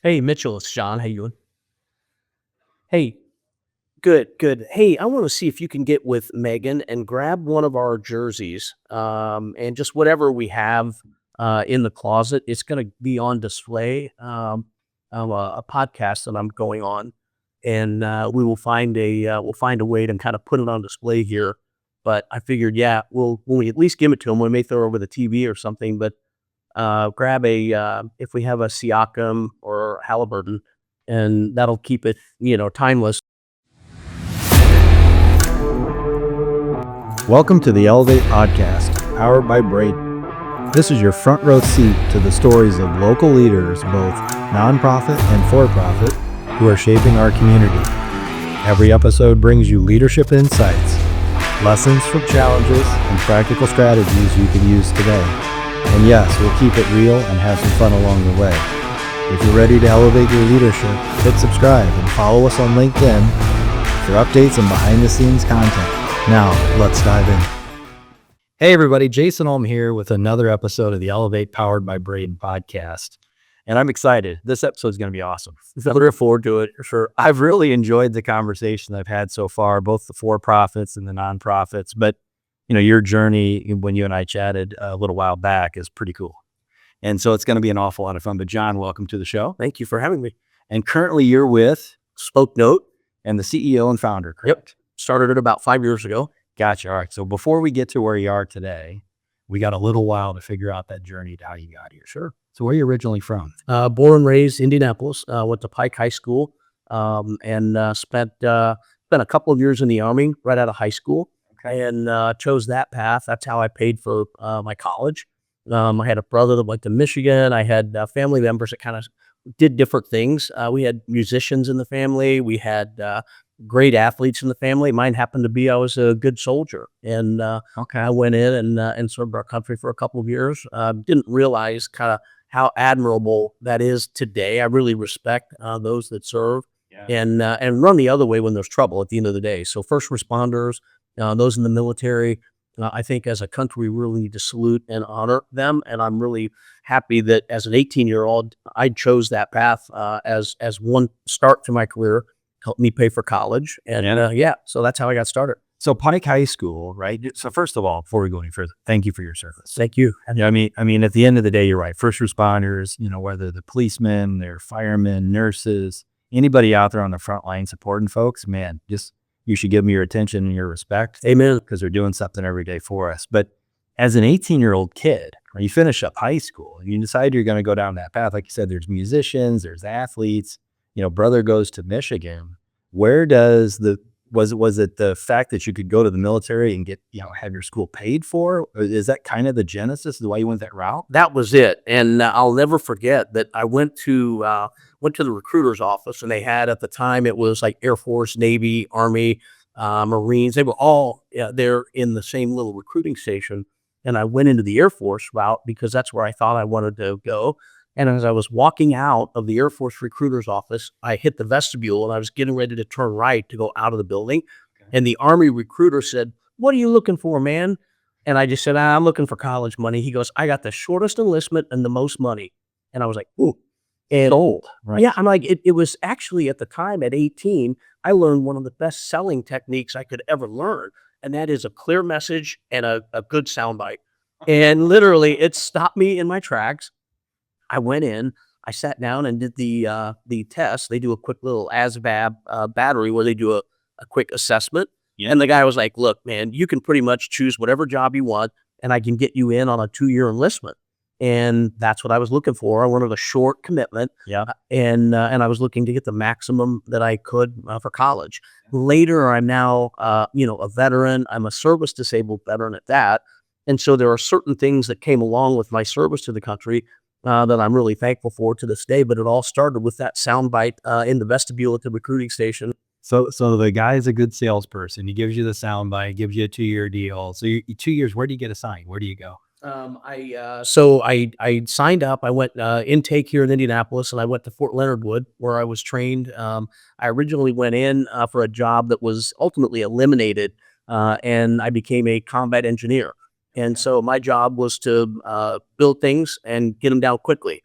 Hey, Mitchell, it's John. How you doing? Hey, good, good. Hey, I want to see if you can get with Megan and grab one of our jerseys, and just whatever we have in the closet. It's going to be on display of a podcast that I'm going on, and we will find we'll find a way to kind of put it on display here. But I figured, yeah, when we at least give it to them, we may throw it over the TV or something. But grab if we have a Siakam or Halliburton, and that'll keep it, timeless. Welcome to the Elevate Podcast, powered by Braden. This is your front row seat to the stories of local leaders, both nonprofit and for-profit, who are shaping our community. Every episode brings you leadership insights, lessons from challenges, and practical strategies you can use today. And yes, we'll keep it real and have some fun along the way. If you're ready to elevate your leadership, hit subscribe and follow us on LinkedIn for updates and behind-the-scenes content. Now, let's dive in. Hey everybody, Jason Ulm here with another episode of the Elevate Powered by Braden podcast. And I'm excited. This episode is going to be awesome. I'm looking forward to it for sure. I've really enjoyed the conversation I've had so far, both the for-profits and the nonprofits. But, your journey when you and I chatted a little while back is pretty cool. And so it's going to be an awful lot of fun. But John, welcome to the show. Thank you for having me. And currently you're with SpokeNote. and the CEO and founder, correct? Yep. Started it about 5 years ago. Gotcha. All right. So before we get to where you are today, we got a little while to figure out that journey to how you got here. Sure. So where are you originally from? Born and raised Indianapolis. Went to Pike High School, and spent a couple of years in the Army right out of high school. Okay. And chose that path. That's how I paid for my college. I had a brother that went to Michigan. I had family members that kind of did different things. We had musicians in the family. We had great athletes in the family. Mine happened to be I was a good soldier, and I went in and served our country for a couple of years. Didn't realize kind of how admirable that is today. I really respect those that serve and run the other way when there's trouble at the end of the day. So first responders, those in the military, I think as a country, we really need to salute and honor them. And I'm really happy that as an 18-year-old, I chose that path as one start to my career, helped me pay for college. And so that's how I got started. So Pike High School, right? So first of all, before we go any further, thank you for your service. Thank you. Yeah, I mean, at the end of the day, you're right. First responders, whether the policemen, they're firemen, nurses, anybody out there on the front line supporting folks, man, you should give them your attention and your respect. Amen. Because they're doing something every day for us. But as an 18-year-old kid, when you finish up high school, you decide you're going to go down that path. Like you said, there's musicians, there's athletes, brother goes to Michigan. Where was it the fact that you could go to the military and get, have your school paid for? Is that kind of the genesis of why you went that route? That was it. And I'll never forget that I went to the recruiter's office, and they had, at the time, it was like Air Force, Navy, Army, Marines. They were all there in the same little recruiting station. And I went into the Air Force route because that's where I thought I wanted to go. And as I was walking out of the Air Force recruiter's office, I hit the vestibule, and I was getting ready to turn right to go out of the building. Okay. And the Army recruiter said, "What are you looking for, man?" And I just said, "I'm looking for college money." He goes, "I got the shortest enlistment and the most money." And I was like, "Ooh." And sold, right? Yeah, I'm like, it was actually, at the time, at 18, I learned one of the best selling techniques I could ever learn. And that is a clear message and a good soundbite. And literally, it stopped me in my tracks. I went in, I sat down and did the test. They do a quick little ASVAB battery where they do a quick assessment. Yeah. And the guy was like, "Look, man, you can pretty much choose whatever job you want, and I can get you in on a 2-year enlistment." And that's what I was looking for. I wanted a short commitment. Yeah. And I was looking to get the maximum that I could for college. Later, I'm now, a veteran. I'm a service disabled veteran at that. And so there are certain things that came along with my service to the country that I'm really thankful for to this day. But it all started with that soundbite in the vestibule at the recruiting station. So the guy's a good salesperson. He gives you the soundbite, gives you a 2-year deal. So 2 years, where do you get assigned? Where do you go? I signed up. I went intake here in Indianapolis, and I went to Fort Leonard Wood, where I was trained. I originally went in for a job that was ultimately eliminated, and I became a combat engineer. And so my job was to build things and get them down quickly.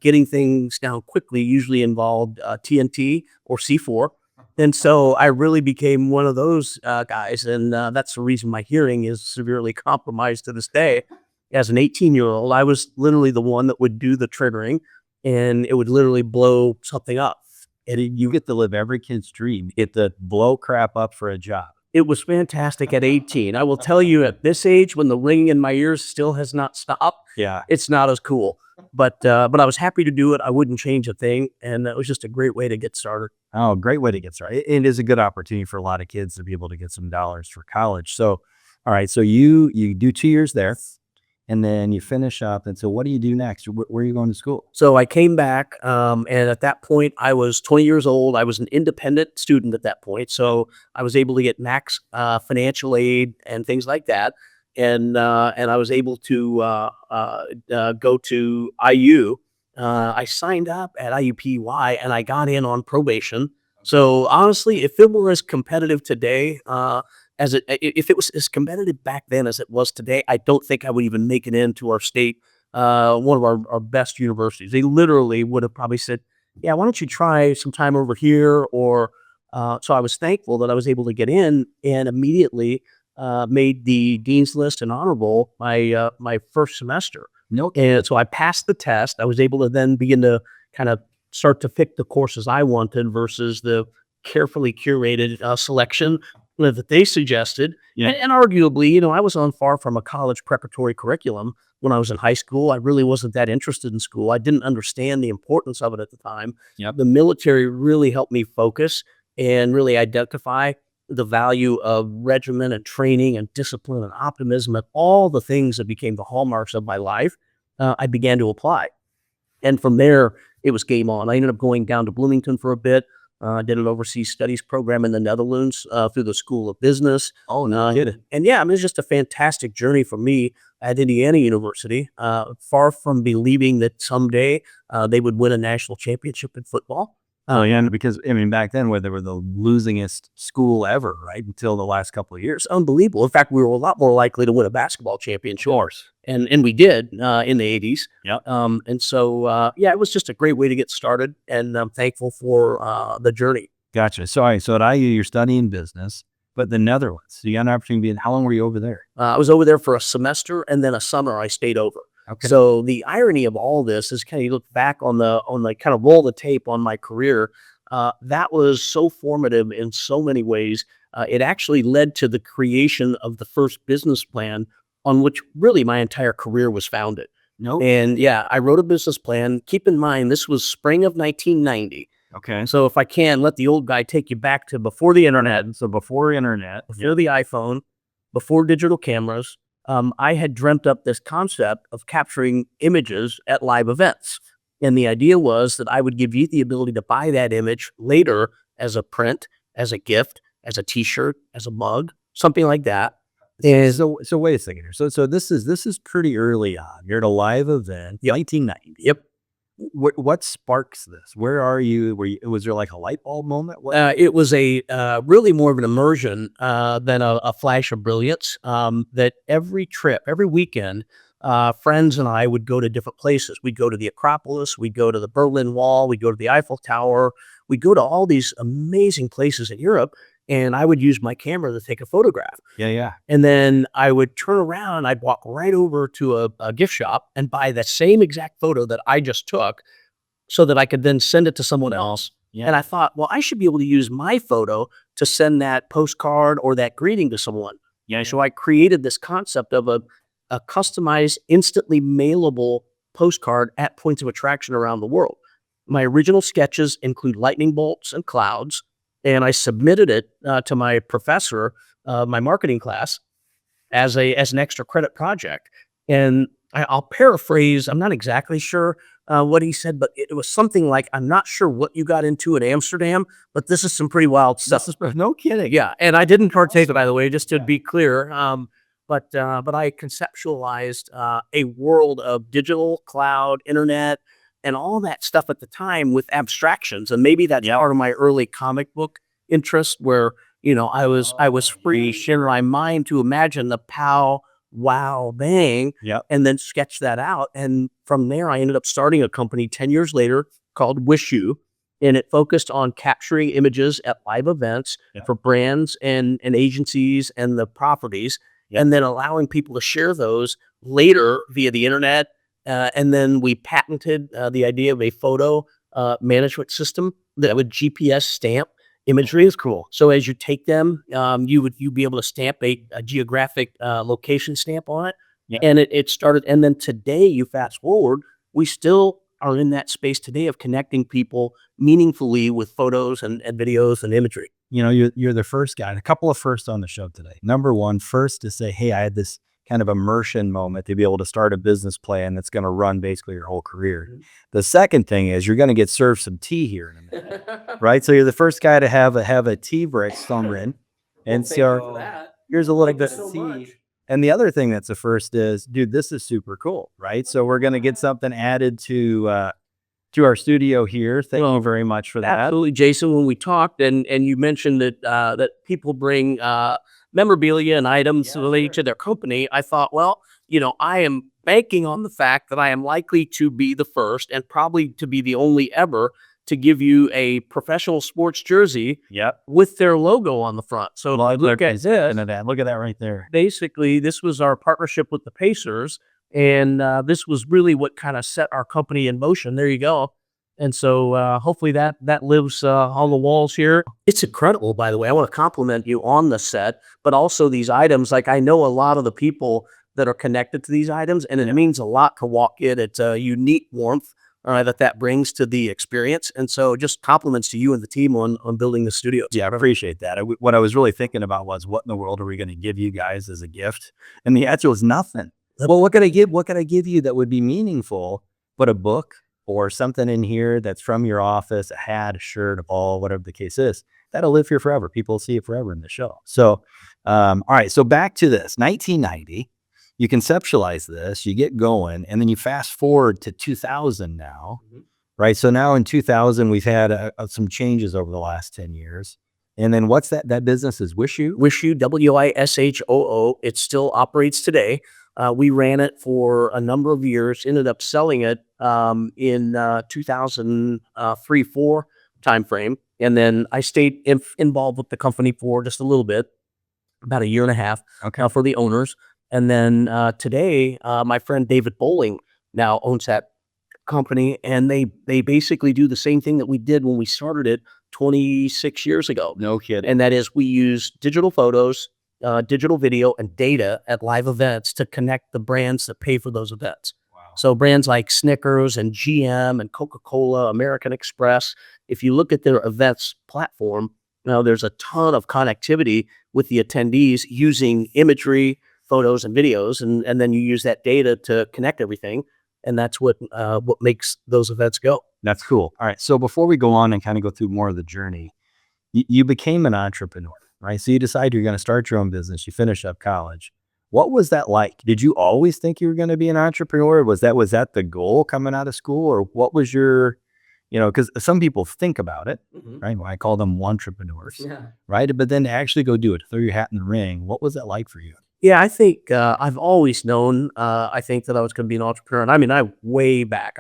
Getting things down quickly usually involved TNT or C4. And so I really became one of those guys. And that's the reason my hearing is severely compromised to this day. As an 18-year-old, I was literally the one that would do the triggering, and it would literally blow something up. You get to live every kid's dream. You get to blow crap up for a job. It was fantastic at 18. I will tell you, at this age, when the ringing in my ears still has not stopped, Yeah. it's not as cool. But I was happy to do it. I wouldn't change a thing, and it was just a great way to get started. Oh, great way to get started. It is a good opportunity for a lot of kids to be able to get some dollars for college. So, all right. So you do 2 years there, and then you finish up. And so, what do you do next? Where are you going to school? So I came back, and at that point, I was 20 years old. I was an independent student at that point, so I was able to get max financial aid and things like that, and I was able to go to IU. I signed up at IUPUI, and I got in on probation. So honestly, if it were as competitive today, if it was as competitive back then as it was today, I don't think I would even make it into our state, one of our best universities. They literally would have probably said, "Yeah, why don't you try some time over here?" Or so I was thankful that I was able to get in, and immediately made the dean's list and honor roll my first semester. No. And so I passed the test. I was able to then begin to kind of start to pick the courses I wanted versus the carefully curated selection that they suggested. Yeah. And arguably, I was on far from a college preparatory curriculum when I was in high school. I really wasn't that interested in school. I didn't understand the importance of it at the time. Yep. The military really helped me focus and really identify the value of regimen and training and discipline and optimism and all the things that became the hallmarks of my life. I began to apply. And from there, it was game on. I ended up going down to Bloomington for a bit. Did an overseas studies program in the Netherlands through the School of Business. Oh, no kidding. And yeah, I mean, it's just a fantastic journey for me at Indiana University. Far from believing that someday they would win a national championship in football. Oh, yeah, because I mean, back then, where they were the losingest school ever, right? Until the last couple of years. It's unbelievable. In fact, we were a lot more likely to win a basketball championship. Of course. And we did in the 80s. Yep. And so, yeah, it was just a great way to get started, and I'm thankful for the journey. Gotcha. So, all right, so at IU, you're studying business, but the Netherlands. So you got an opportunity. How long were you over there? I was over there for a semester, and then a summer I stayed over. Okay. So the irony of all this is kind of you look back on the kind of roll the tape on my career. That was so formative in so many ways. It actually led to the creation of the first business plan on which really my entire career was founded. No. And yeah, I wrote a business plan. Keep in mind, this was spring of 1990. Okay. So if I can, let the old guy take you back to before the internet, So before internet. before the iPhone, before digital cameras. I had dreamt up this concept of capturing images at live events. And the idea was that I would give you the ability to buy that image later as a print, as a gift, as a T-shirt, as a mug, something like that. And So wait a second here. So this is pretty early on. You're at a live event, 1990. yep, What sparks this? Where are you? Was there like a light bulb moment? it was a really more of an immersion than a flash of brilliance. That every trip, every weekend, friends and I would go to different places. We'd go to the Acropolis, we'd go to the Berlin Wall, we'd go to the Eiffel Tower, we'd go to all these amazing places in Europe, and I would use my camera to take a photograph. Yeah. And then I would turn around and I'd walk right over to a gift shop and buy the same exact photo that I just took so that I could then send it to someone else. Yeah. And I thought, well, I should be able to use my photo to send that postcard or that greeting to someone. Yeah. So I created this concept of a customized, instantly mailable postcard at points of attraction around the world. My original sketches include lightning bolts and clouds, and I submitted it to my professor, my marketing class, as an extra credit project. And I'll paraphrase. I'm not exactly sure what he said, but it was something like, "I'm not sure what you got into in Amsterdam, but this is some pretty wild stuff." No kidding. Yeah, and I didn't partake, by the way, just to be clear. But I conceptualized a world of digital, cloud, internet, and all that stuff at the time with abstractions. And maybe that's part of my early comic book interest, where I was free in my mind to imagine the POW wow, bang, Yep. and then sketch that out. And from there, I ended up starting a company 10 years later called Wish You, and it focused on capturing images at live events Yep. for brands and agencies and the properties, Yep. and then allowing people to share those later via the internet. And then we patented the idea of a photo management system that would GPS stamp imagery. Is cool. So as you take them, you'd be able to stamp a geographic location stamp on it, Yep. and it started. And then today, you fast forward, we still are in that space today of connecting people meaningfully with photos and videos and imagery. You know, you're the first guy, a couple of firsts on the show today. Number one, first to say, hey, I had this kind of immersion moment to be able to start a business plan that's going to run basically your whole career. The second thing is you're going to get served some tea here in a minute, right? So you're the first guy to have a tea break somewhere. And so here's a little bit of tea. And the other thing that's a first is, dude, this is super cool, right? So we're going to get something added to our studio here. Thank you very much for that. Absolutely, Jason. When we talked, and you mentioned that that people bring memorabilia and items related to their company, I thought, well, I am banking on the fact that I am likely to be the first and probably to be the only ever to give you a professional sports jersey Yep. with their logo on the front. So look at this. Look at that right there. Basically, this was our partnership with the Pacers, and this was really what kind of set our company in motion. There you go. And so hopefully that lives on the walls here. It's incredible, by the way. I want to compliment you on the set, but also these items. Like, I know a lot of the people that are connected to these items, and it means a lot to walk in. It's a unique warmth that brings to the experience. And so just compliments to you and the team on building the studio. Yeah, I appreciate that. What I was really thinking about was, what in the world are we going to give you guys as a gift? And the answer was nothing. Well, what can I give? What can I give you that would be meaningful? But a book or something in here that's from your office, a hat, a shirt, a ball, whatever the case is, that'll live here forever. People will see it forever in the show. So, all right. So back to this, 1990. You conceptualize this, you get going, and then you fast forward to 2000 now, right? So now in 2000, we've had some changes over the last 10 years. And then what's that? That business is Wish You? Wish You, Wishoo. It still operates today. We ran it for a number of years, ended up selling it in 2003-4 timeframe. And then I stayed involved with the company for just a little bit, about a year and a half for the owners. And then today, my friend David Bowling now owns that company, and they basically do the same thing that we did when we started it 26 years ago. No kidding. And that is, we use digital photos, digital video, and data at live events to connect the brands that pay for those events. Wow. So brands like Snickers and GM and Coca-Cola, American Express, if you look at their events platform, there's a ton of connectivity with the attendees using imagery, photos, and videos, and then you use that data to connect everything, and that's what makes those events go. That's cool. All right. So before we go on and kind of go through more of the journey, you became an entrepreneur, right? So you decide you're going to start your own business. You finish up college. What was that like? Did you always think you were going to be an entrepreneur? Was that the goal coming out of school, or what was your, because some people think about it, right? Well, I call them entrepreneurs, right? But then to actually go do it, throw your hat in the ring, what was that like for you? Yeah, I think I've always known, I think that I was going to be an entrepreneur. And I mean, I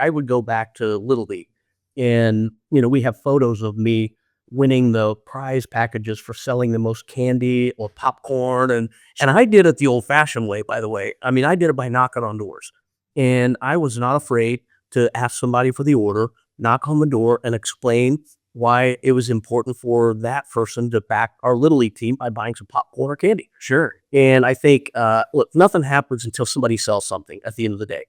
would go back to Little League, and, we have photos of me winning the prize packages for selling the most candy or popcorn. And I did it the old fashioned way, by the way. I mean, I did it by knocking on doors, and I was not afraid to ask somebody for the order, knock on the door, and explain why it was important for that person to back our Little League team by buying some popcorn or candy. Sure. And I think, look, nothing happens until somebody sells something at the end of the day.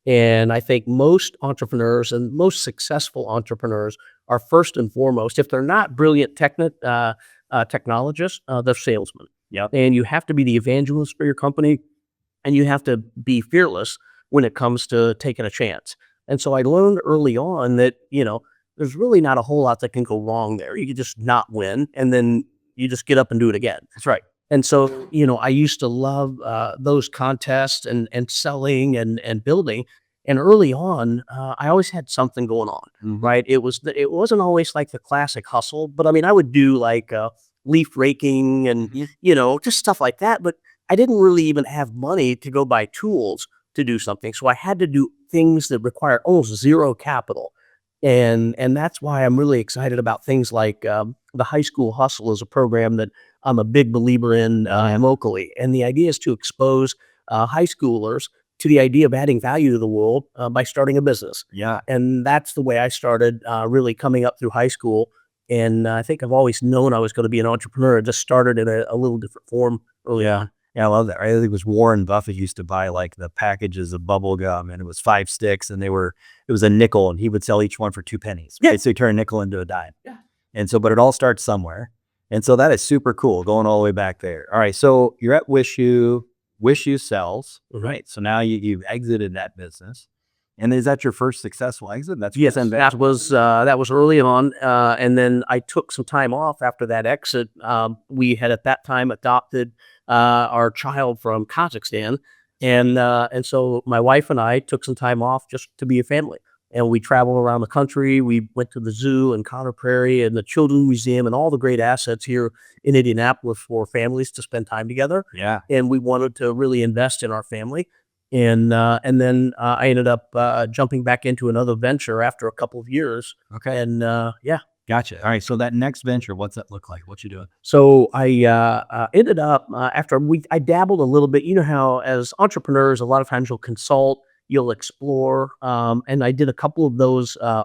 And I think most entrepreneurs and most successful entrepreneurs are, first and foremost, if they're not brilliant technologists, they're salesmen. Yep. And you have to be the evangelist for your company, and you have to be fearless when it comes to taking a chance. And so I learned early on that, there's really not a whole lot that can go wrong there. You can just not win, and then you just get up and do it again. That's right. And so, I used to love those contests and selling and building. And early on, I always had something going on, right? It wasn't always like the classic hustle, but I mean, I would do like leaf raking and, just stuff like that. But I didn't really even have money to go buy tools to do something. So I had to do things that required almost zero capital. And that's why I'm really excited about things like the High School Hustle is a program that I'm a big believer in locally. And the idea is to expose high schoolers to the idea of adding value to the world by starting a business. Yeah. And that's the way I started really coming up through high school. And I think I've always known I was going to be an entrepreneur. I just started in a little different form early on. Yeah, I love that. Right? I think it was Warren Buffett used to buy like the packages of bubble gum, and it was 5 sticks, and it was a nickel, and he would sell each one for 2 pennies. Yeah. Right? So he turned a nickel into a dime. Yeah. And so, but it all starts somewhere. And so that is super cool going all the way back there. All right. So you're at Wish You sells, right? So now you've exited that business. And is that your first successful exit? That's Yes, and that was early on, and then I took some time off after that exit. We had at that time adopted our child from Kazakhstan, and so my wife and I took some time off just to be a family, and we traveled around the country. We went to the zoo in Conner Prairie and the Children's Museum and all the great assets here in Indianapolis for families to spend time together. Yeah. And we wanted to really invest in our family. And then I ended up jumping back into another venture after a couple of years. Okay. And yeah, Gotcha. All right. So that next venture, what's that look like? What you doing? so I ended up I dabbled a little bit. You know how as entrepreneurs, a lot of times you'll consult, you'll explore, and I did a couple of those uh,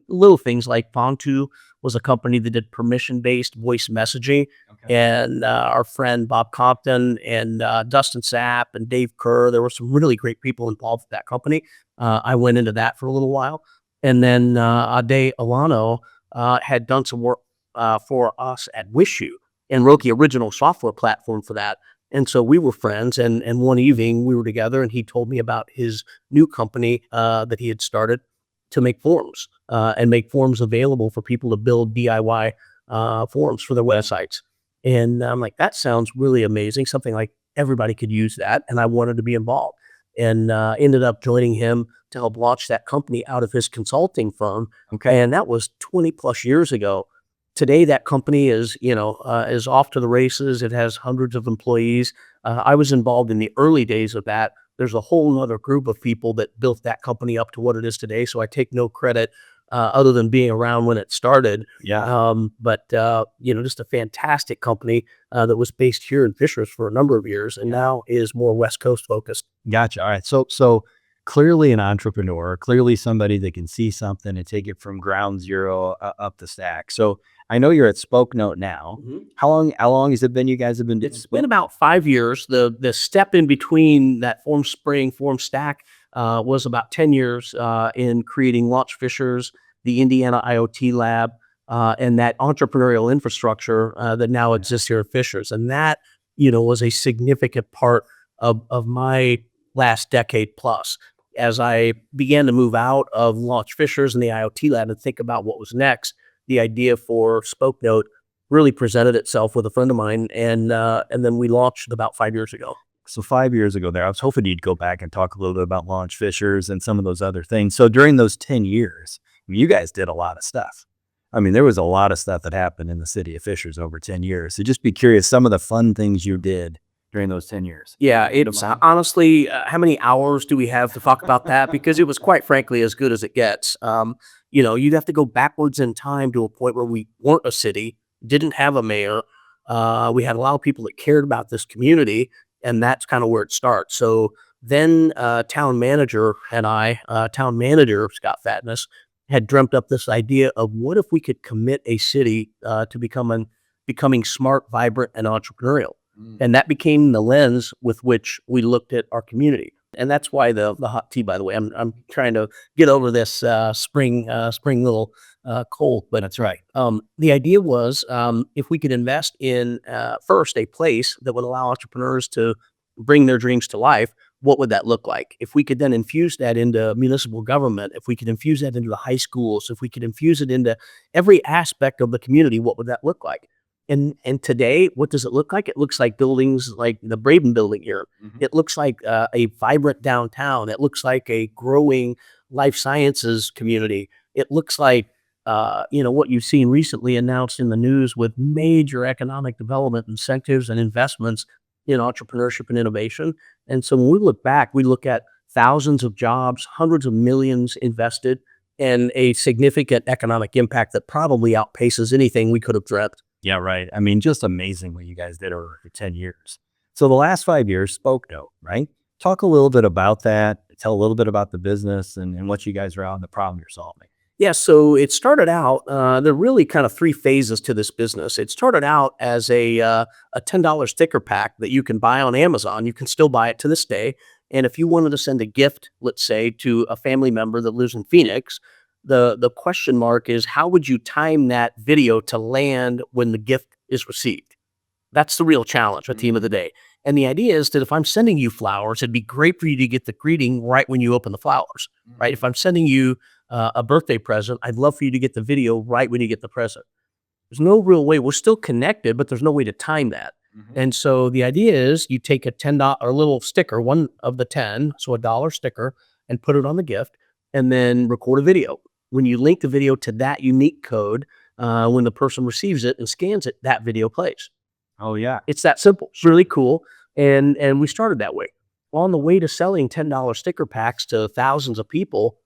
little things like Fontu was a company that did permission-based voice messaging. Okay. And our friend Bob Compton and Dustin Sapp and Dave Kerr, there were some really great people involved with that company. I went into that for a little while. And then Ade Alano had done some work for us at Wish You and wrote the original software platform for that. And so we were friends. And one evening we were together and he told me about his new company that he had started to make forms and make forms available for people to build DIY forms for their websites. And I'm like, that sounds really amazing. Something like everybody could use that. And I wanted to be involved and ended up joining him to help launch that company out of his consulting firm. Okay. And that was 20 plus years ago. Today, that company is off to the races. It has hundreds of employees. I was involved in the early days of that. There's a whole other group of people that built that company up to what it is today. So I take no credit other than being around when it started. Yeah. But just a fantastic company that was based here in Fishers for a number of years and now is more West Coast focused. Gotcha. All right. So clearly an entrepreneur, clearly somebody that can see something and take it from ground zero up the stack. So I know you're at SpokeNote now. Mhm. How long has it been you guys have been doing It's been about 5 years. The step in between that form spring, form stack was about 10 years in creating Launch Fishers, the Indiana IoT Lab, and that entrepreneurial infrastructure that now exists here at Fishers. And that, was a significant part of my last decade plus. As I began to move out of Launch Fishers and the IoT Lab and think about what was next, the idea for SpokeNote really presented itself with a friend of mine, and then we launched about 5 years ago. So 5 years ago there, I was hoping you'd go back and talk a little bit about Launch Fishers and some of those other things. So during those 10 years, you guys did a lot of stuff. I mean, there was a lot of stuff that happened in the city of Fishers over 10 years. So just be curious, some of the fun things you did during those 10 years. Yeah, it's honestly, how many hours do we have to talk about that? Because it was quite frankly as good as it gets. You'd have to go backwards in time to a point where we weren't a city, didn't have a mayor. We had a lot of people that cared about this community, and that's kind of where it starts. So then town manager Scott Fatness, had dreamt up this idea of what if we could commit a city to becoming smart, vibrant, and entrepreneurial. And that became the lens with which we looked at our community. And that's why the hot tea, by the way, I'm trying to get over this spring little cold, but That's right. the idea was if we could invest in first a place that would allow entrepreneurs to bring their dreams to life, what would that look like? If we could then infuse that into municipal government, if we could infuse that into the high schools, if we could infuse it into every aspect of the community, what would that look like? And today, what does it look like? It looks like buildings like the Braden building here. Mhm. It looks like a vibrant downtown. It looks like a growing life sciences community. It looks like what you've seen recently announced in the news with major economic development incentives and investments in entrepreneurship and innovation. And so when we look back, we look at thousands of jobs, hundreds of millions invested, and a significant economic impact that probably outpaces anything we could have dreamt. Yeah, right. I mean, just amazing what you guys did over 10 years. So the last 5 years, SpokeNote, right? Talk a little bit about that. Tell a little bit about the business and what you guys are out and the problem you're solving. Yeah, so it started out. There are really kind of three phases to this business. It started out as a $10 sticker pack that you can buy on Amazon. You can still buy it to this day. And if you wanted to send a gift, let's say, to a family member that lives in Phoenix, the question mark is how would you time that video to land when the gift is received? That's the real challenge at the end of the day. And the idea is that if I'm sending you flowers, it'd be great for you to get the greeting right when you open the flowers, right? If I'm sending you a birthday present, I'd love for you to get the video right when you get the present. There's no real way. We're still connected, but there's no way to time that. And so the idea is you take a $10 or little sticker, one of the 10, so $1 sticker, and put it on the gift, and then record a video. When you link the video to that unique code, when the person receives it and scans it, that video plays. Oh, yeah. It's that simple. It's really cool. And we started that way. On the way to selling $10 sticker packs to thousands of people,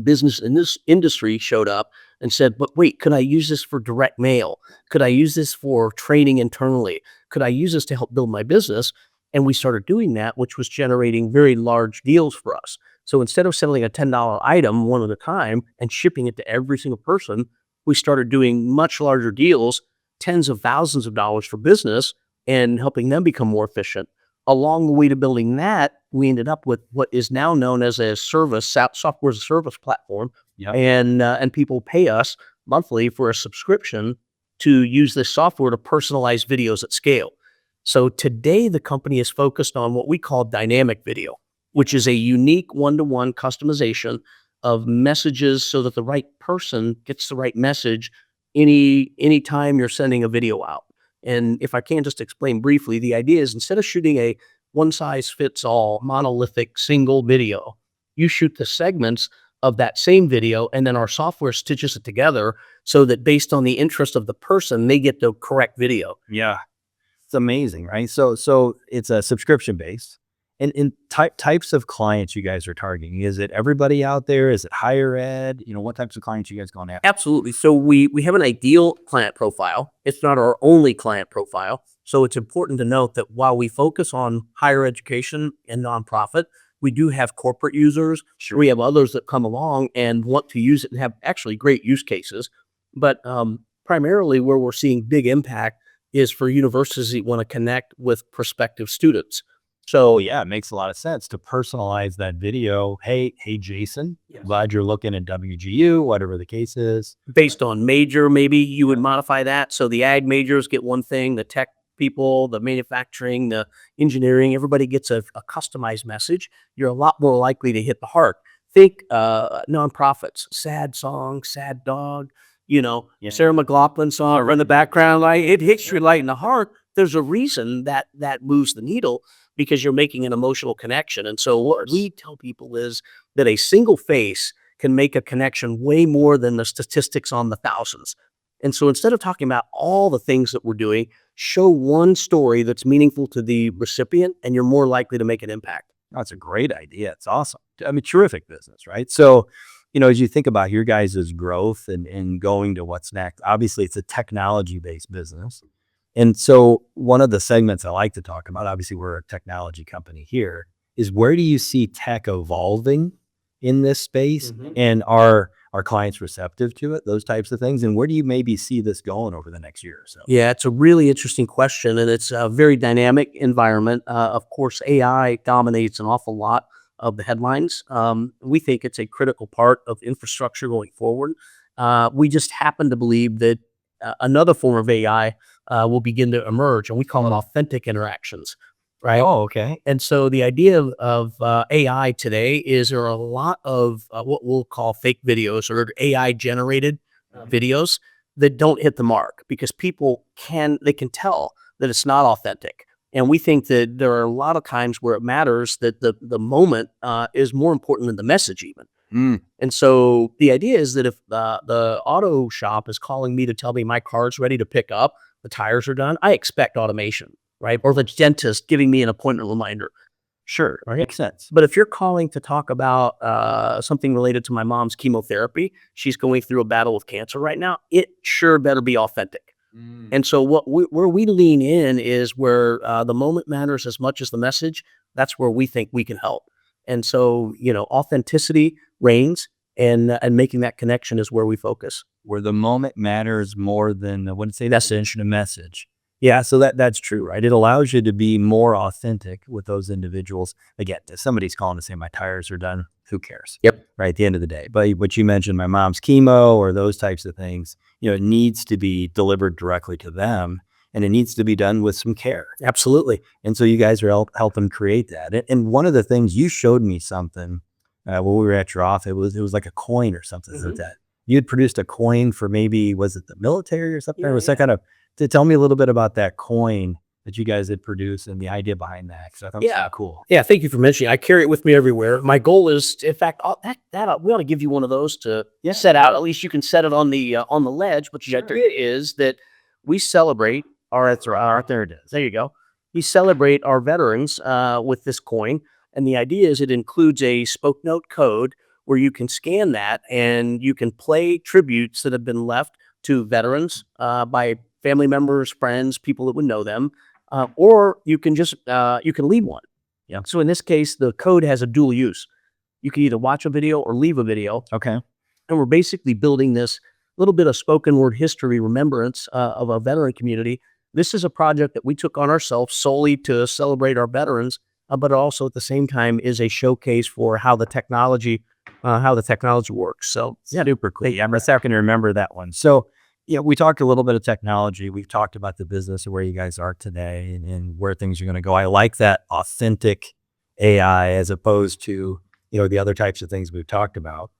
business in this industry showed up and said, but wait, could I use this for direct mail? Could I use this for training internally? Could I use this to help build my business? And we started doing that, which was generating very large deals for us. So instead of selling a $10 item one at a time and shipping it to every single person, we started doing much larger deals, tens of thousands of dollars for business and helping them become more efficient. Along the way to building that, we ended up with what is now known as a service, software as a service platform. Yep. And people pay us monthly for a subscription to use this software to personalize videos at scale. So today the company is focused on what we call dynamic video, which is a unique one-to-one customization of messages so that the right person gets the right message anytime you're sending a video out. And if I can just explain briefly, the idea is instead of shooting a one-size-fits-all monolithic single video, you shoot the segments of that same video, and then our software stitches it together so that based on the interest of the person, they get the correct video. Yeah. It's amazing, right? So it's a subscription based. And types of clients you guys are targeting. Is it everybody out there? Is it higher ed? What types of clients you guys going after? Absolutely. So we have an ideal client profile. It's not our only client profile. So it's important to note that while we focus on higher education and nonprofit, we do have corporate users. Sure. We have others that come along and want to use it and have actually great use cases. But primarily where we're seeing big impact is for universities that want to connect with prospective students. So Yeah, it makes a lot of sense to personalize that video. Hey, Jason, Yes. glad you're looking at WGU, whatever the case is. based on major, maybe you would modify that. So the ag majors get one thing, the tech people, the manufacturing, the engineering, everybody gets a customized message. You're a lot more likely to hit the heart. Think nonprofits, sad song, sad dog, Yeah. Sarah McLachlan song or in the background, it hits you right in the heart. There's a reason that moves the needle because you're making an emotional connection. And so what we tell people is that a single face can make a connection way more than the statistics on the thousands. And so instead of talking about all the things that we're doing, show one story that's meaningful to the recipient and you're more likely to make an impact. That's a great idea. It's awesome. I mean, terrific business, right? So, as you think about your guys' growth and going to what's next, obviously it's a technology-based business. And so one of the segments I like to talk about, obviously we're a technology company here, is where do you see tech evolving in this space? And are clients receptive to it, those types of things? And where do you maybe see this going over the next year or so? Yeah, it's a really interesting question, and it's a very dynamic environment. Of course, AI dominates an awful lot of the headlines. We think it's a critical part of infrastructure going forward. We just happen to believe that another form of AI will begin to emerge, and we call it authentic interactions, right? Oh, okay. And so the idea of AI today is there are a lot of what we'll call fake videos or AI generated videos that don't hit the mark because people can tell that it's not authentic. And we think that there are a lot of times where it matters that the moment is more important than the message even. And so the idea is that if the auto shop is calling me to tell me my car's ready to pick up, the tires are done, I expect automation, right? Or the dentist giving me an appointment reminder. Sure. Right. Makes sense. But if you're calling to talk about something related to my mom's chemotherapy, she's going through a battle with cancer right now, it sure better be authentic. Mm. And so where we lean in is where the moment matters as much as the message. That's where we think we can help. And so, authenticity reigns, and making that connection is where we focus. Where the moment matters more than, I wouldn't say message, a message. Yeah, so that's true, right? It allows you to be more authentic with those individuals. Again, if somebody's calling to say my tires are done, who cares? Yep. Right at the end of the day. But what you mentioned, my mom's chemo or those types of things, it needs to be delivered directly to them, and it needs to be done with some care. Absolutely. And so you guys are helping create that. And one of the things you showed me something when we were at your office, it was like a coin or something like that. You had produced a coin for maybe, was it the military or something? Yeah, Or was that kind of, to tell me a little bit about that coin that you guys had produced and the idea behind that? Because I thought it was Yeah. so cool. Yeah, thank you for mentioning. I carry it with me everywhere. My goal is, in fact, we ought to give you one of those to set out. At least you can set it on the ledge. But the idea is that we celebrate there it is. There you go. We celebrate our veterans with this coin, and the idea is it includes a SpokeNote code where you can scan that and you can play tributes that have been left to veterans by family members, friends, people that would know them. Or you can just you can leave one. Yeah. So in this case, the code has a dual use. You can either watch a video or leave a video, Okay. and we're basically building this little bit of spoken word history remembrance of a veteran community. This is a project that we took on ourselves solely to celebrate our veterans, but also at the same time is a showcase for how the technology works. So Yeah, super cool. Yeah, I'm not going to remember that one. So, we talked a little bit of technology. We've talked about the business and where you guys are today and where things are going to go. I like that authentic AI as opposed to, the other types of things we've talked about.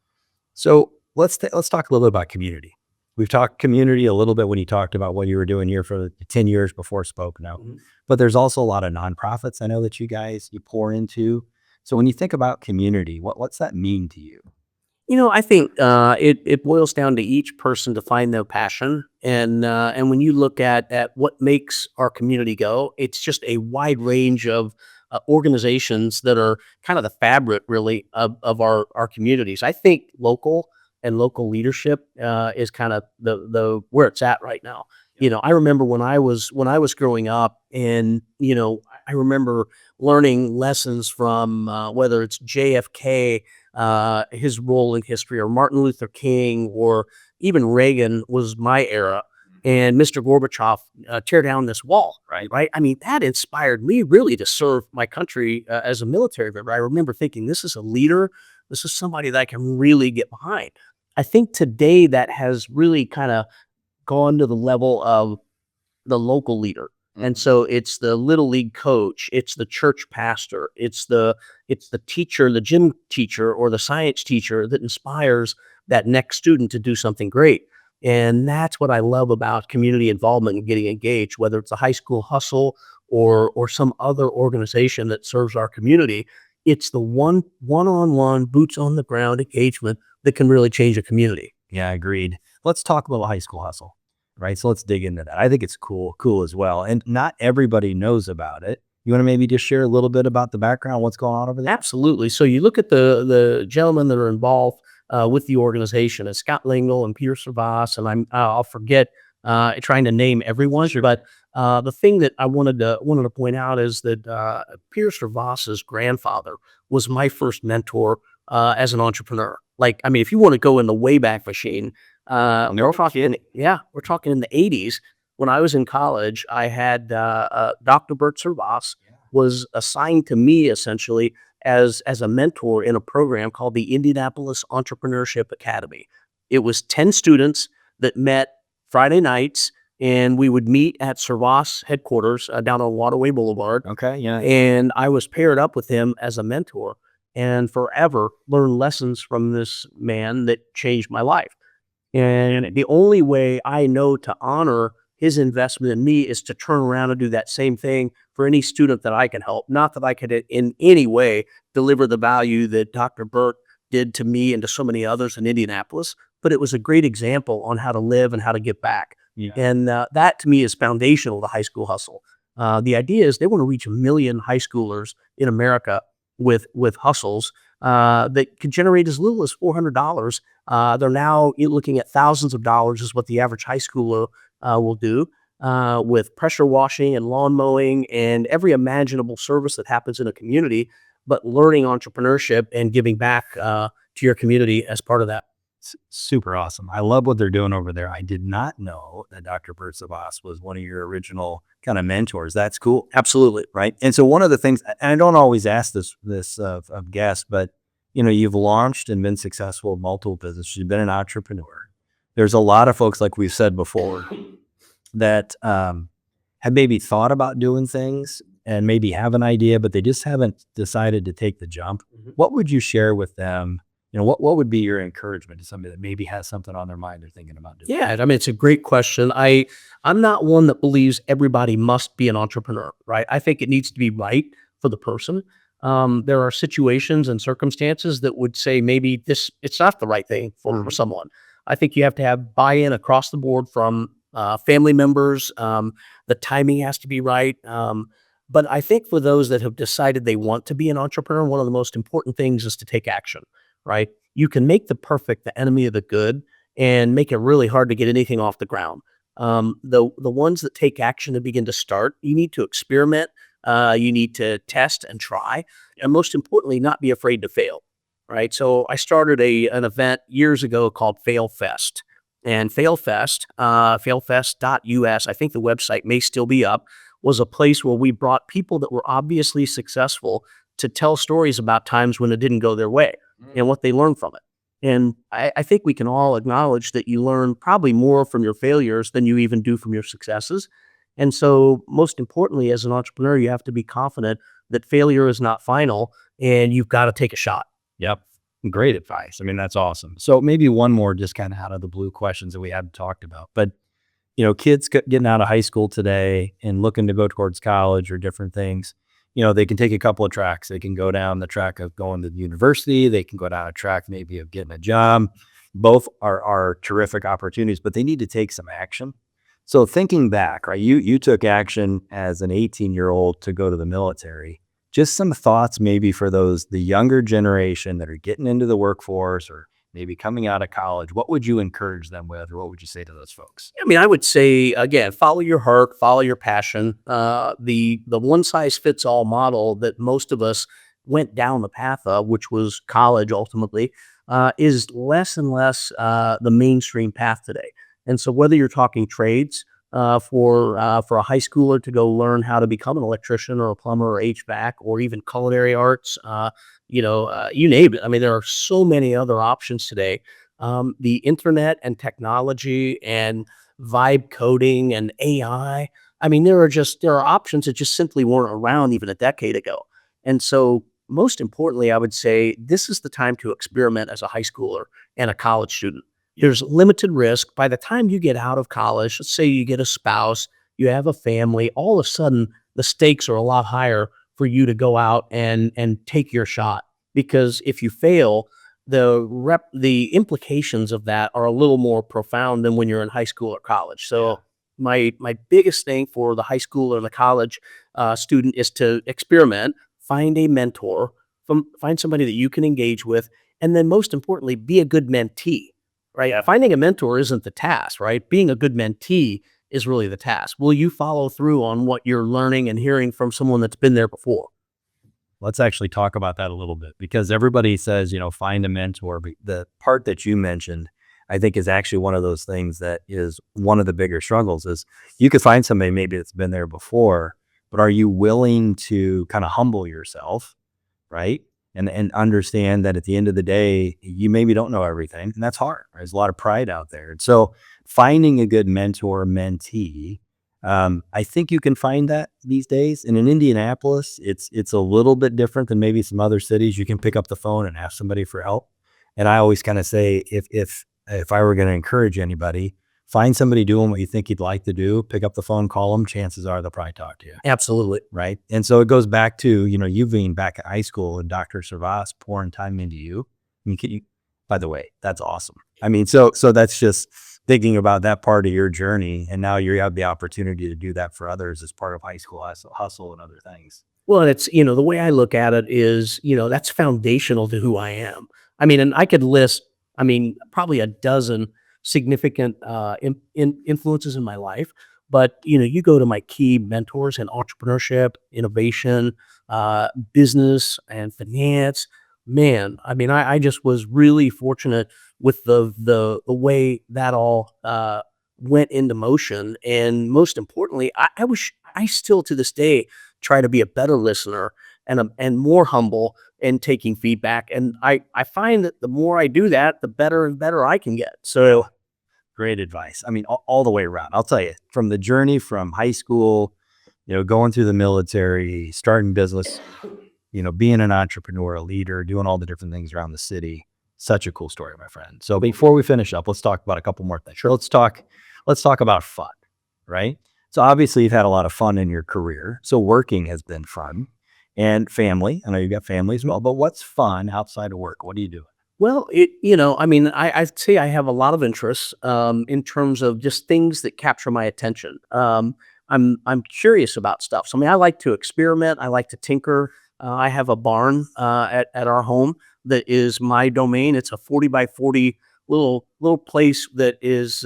So let's talk a little bit about community. We've talked community a little bit when you talked about what you were doing here for 10 years before SpokeNote. But there's also a lot of nonprofits I know that you pour into. So when you think about community, what's that mean to you? I think it boils down to each person to find their passion, and when you look at what makes our community go, it's just a wide range of organizations that are kind of the fabric, really, of our communities. I think local leadership is kind of the where it's at right now. I remember when I was growing up, and I remember learning lessons from whether it's JFK, his role in history, or Martin Luther King, or even Reagan was my era, and Mr. Gorbachev tear down this wall. Right. I mean, that inspired me really to serve my country as a military member. I remember thinking, this is a leader. This is somebody that I can really get behind. I think today that has really kind of gone to the level of the local leader. And so it's the little league coach, it's the church pastor, it's the teacher, the gym teacher or the science teacher that inspires that next student to do something great. And that's what I love about community involvement and getting engaged, whether it's a high school hustle or some other organization that serves our community. It's the one-on-one, boots on the ground engagement that can really change a community. Yeah, agreed. Let's talk about high school hustle. Right. So let's dig into that. I think it's cool as well. And not everybody knows about it. You want to maybe just share a little bit about the background, what's going on over there? Absolutely. So you look at the gentlemen that are involved with the organization, it's Scott Lingle and Peter Servas, and I'll forget trying to name everyone. Sure. But the thing that I wanted to point out is that Peter Servas's grandfather was my first mentor as an entrepreneur. Like, I mean, if you want to go in the Wayback Machine, we're talking in the 80s. When I was in college, I had Dr. Bert Servas was assigned to me essentially as a mentor in a program called the Indianapolis Entrepreneurship Academy. It was 10 students that met Friday nights, and we would meet at Servas headquarters down on Waterway Boulevard. Okay, yeah. And I was paired up with him as a mentor, and forever learned lessons from this man that changed my life. And the only way I know to honor his investment in me is to turn around and do that same thing for any student that I can help. Not that I could in any way deliver the value that Dr. Burt did to me and to so many others in Indianapolis, but it was a great example on how to live and how to give back. Yeah. And that to me is foundational to high school hustle. The idea is they want to reach 1 million high schoolers in America with hustles that could generate as little as $400. They're now looking at thousands of dollars is what the average high schooler will do with pressure washing and lawn mowing and every imaginable service that happens in a community, but learning entrepreneurship and giving back to your community as part of that. Super awesome. I love what they're doing over there. I did not know that Dr. Bert Savas was one of your original kind of mentors. That's cool. Absolutely. Right. And so one of the things, and I don't always ask this of guests, but you've launched and been successful in multiple businesses. You've been an entrepreneur. There's a lot of folks, like we've said before, that have maybe thought about doing things and maybe have an idea, but they just haven't decided to take the jump. What would you share with them? What would be your encouragement to somebody that maybe has something on their mind they're thinking about doing? Yeah, I mean, it's a great question. I'm not one that believes everybody must be an entrepreneur, right? I think it needs to be right for the person. There are situations and circumstances that would say maybe it's not the right thing for someone. I think you have to have buy-in across the board from family members. The timing has to be right. But I think for those that have decided they want to be an entrepreneur, one of the most important things is to take action, right? You can make the perfect the enemy of the good and make it really hard to get anything off the ground. The ones that take action and begin to start, you need to experiment. You need to test and try, and most importantly, not be afraid to fail, right? So I started an event years ago called Fail Fest, and Fail Fest, failfest.us, I think the website may still be up, was a place where we brought people that were obviously successful to tell stories about times when it didn't go their way and what they learned from it. And I think we can all acknowledge that you learn probably more from your failures than you even do from your successes. And so most importantly, as an entrepreneur, you have to be confident that failure is not final and you've got to take a shot. Yep. Great advice. I mean, that's awesome. So maybe one more just kind of out of the blue questions that we haven't talked about, but kids getting out of high school today and looking to go towards college or different things, they can take a couple of tracks. They can go down the track of going to the university. They can go down a track maybe of getting a job. Both are terrific opportunities, but they need to take some action. So thinking back, right, you took action as an 18-year-old to go to the military. Just some thoughts maybe for the younger generation that are getting into the workforce or maybe coming out of college. What would you encourage them with, or what would you say to those folks? I mean, I would say, again, follow your heart, follow your passion. The one-size-fits-all model that most of us went down the path of, which was college ultimately, is less and less the mainstream path today. And so whether you're talking trades for a high schooler to go learn how to become an electrician or a plumber or HVAC or even culinary arts, you name it. I mean, there are so many other options today. The internet and technology and vibe coding and AI. I mean, there are options that just simply weren't around even a decade ago. And so most importantly, I would say this is the time to experiment as a high schooler and a college student. There's limited risk. By the time you get out of college, let's say you get a spouse, you have a family, all of a sudden the stakes are a lot higher for you to go out and take your shot. Because if you fail, the implications of that are a little more profound than when you're in high school or college. So my biggest thing for the high school or the college student is to experiment, find a mentor, find somebody that you can engage with, and then most importantly, be a good mentee. Right? Yeah. Finding a mentor isn't the task, right? Being a good mentee is really the task. Will you follow through on what you're learning and hearing from someone that's been there before? Let's actually talk about that a little bit, because everybody says, find a mentor. But the part that you mentioned, I think, is actually one of those things that is one of the bigger struggles. Is you could find somebody maybe that's been there before, but are you willing to kind of humble yourself, right? And understand that at the end of the day, you maybe don't know everything, and that's hard. There's a lot of pride out there. And so finding a good mentor, mentee, I think you can find that these days. And in Indianapolis, it's a little bit different than maybe some other cities. You can pick up the phone and ask somebody for help. And I always kind of say, if I were going to encourage anybody, find somebody doing what you think you'd like to do, pick up the phone, call them. Chances are they'll probably talk to you. Absolutely. Right. And so it goes back to, you being back at high school and Dr. Savas pouring time into you. I mean, by the way, that's awesome. I mean, so that's just thinking about that part of your journey, and now you have the opportunity to do that for others as part of high school hustle and other things. Well, it's, the way I look at it is, that's foundational to who I am. I mean, and I could list, probably a dozen significant influences in my life. But, you go to my key mentors in entrepreneurship, innovation, business, and finance. Man, I just was really fortunate with the way that all went into motion. And most importantly, I still to this day try to be a better listener and more humble in taking feedback. And I find that the more I do that, the better and better I can get. So Great advice. I mean, all the way around. I'll tell you, from the journey from high school, going through the military, starting business, being an entrepreneur, a leader, doing all the different things around the city. Such a cool story, my friend. So before we finish up, let's talk about a couple more things. Sure. Let's talk about fun, right? So obviously you've had a lot of fun in your career. So working has been fun, and family. I know you've got family as well, but what's fun outside of work? What do you do? well, I'd say I have a lot of interests in terms of just things that capture my attention. I'm curious about stuff. So I like to experiment. I like to tinker. I have a barn at our home that is my domain. It's a 40 by 40 little place that is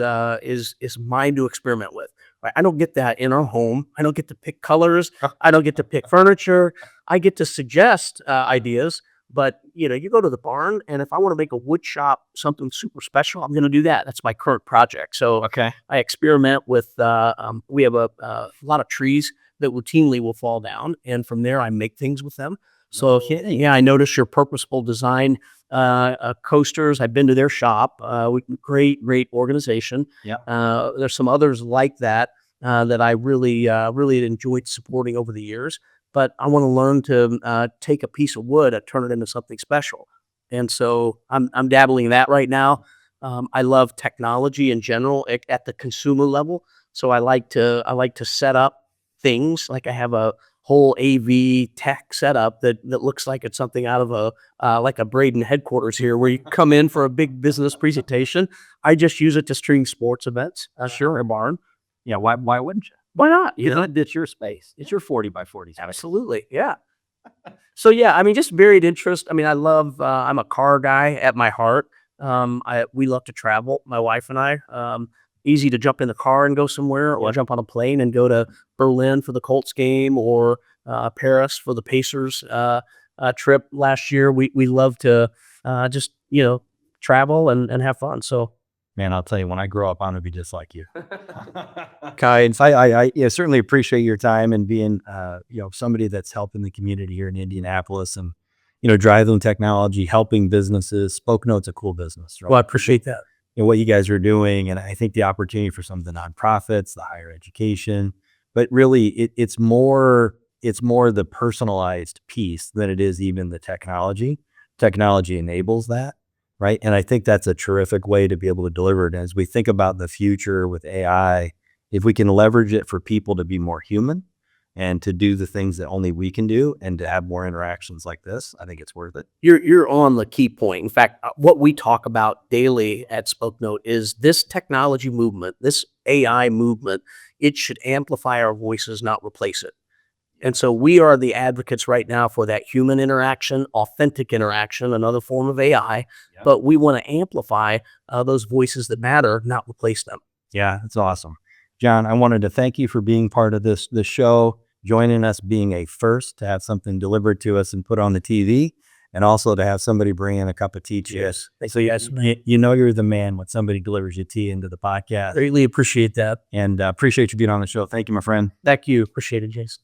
mine to experiment with. Right? I don't get that in our home. I don't get to pick colors. I don't get to pick furniture. I get to suggest ideas. But you go to the barn, and if I want to make a wood shop something super special, I'm going to do that. That's my current project. So Okay. I experiment with. We have a lot of trees that routinely will fall down, and from there I make things with them. So yeah, I notice your purposeful design coasters. I've been to their shop. Great organization. Yeah. There's some others like that that I really enjoyed supporting over the years. But I want to learn to take a piece of wood and turn it into something special. And so I'm dabbling in that right now. I love technology in general at the consumer level. So I like to set up things. Like I have a whole AV tech setup that looks like it's something out of like a Braden headquarters here, where you come in for a big business presentation. I just use it to string sports events. Sure, a barn. Yeah. Why wouldn't you? Why not? It's your space. It's your 40 by 40 space. Absolutely, yeah. So yeah, just varied interest. I love. I'm a car guy at my heart. We love to travel. My wife and I. Easy to jump in the car and go somewhere, or jump on a plane and go to Berlin for the Colts game, or Paris for the Pacers trip last year. We love to just travel and have fun. So Man, I'll tell you, when I grow up, I'm gonna be just like you. Kind. I certainly appreciate your time and being, somebody that's helping the community here in Indianapolis, and, driving technology, helping businesses. SpokeNote's a cool business, right? well, I appreciate that. What you guys are doing, and I think the opportunity for some of the nonprofits, the higher education, but really it's more the personalized piece than it is even the technology. Technology enables that. Right. And I think that's a terrific way to be able to deliver it. As we think about the future with AI, if we can leverage it for people to be more human and to do the things that only we can do, and to have more interactions like this, I think it's worth it. You're on the key point. In fact, what we talk about daily at SpokeNote is this technology movement, this AI movement. It should amplify our voices, not replace it. And so we are the advocates right now for that human interaction, authentic interaction, another form of AI. Yeah. But we want to amplify those voices that matter, not replace them. Yeah, that's awesome. John, I wanted to thank you for being part of this show, joining us, being a first to have something delivered to us and put on the TV, and also to have somebody bring in a cup of tea to you. Yes. So yes, you're the man when somebody delivers you tea into the podcast. Greatly appreciate that. And appreciate you being on the show. Thank you, my friend. Thank you. Appreciate it, Jason.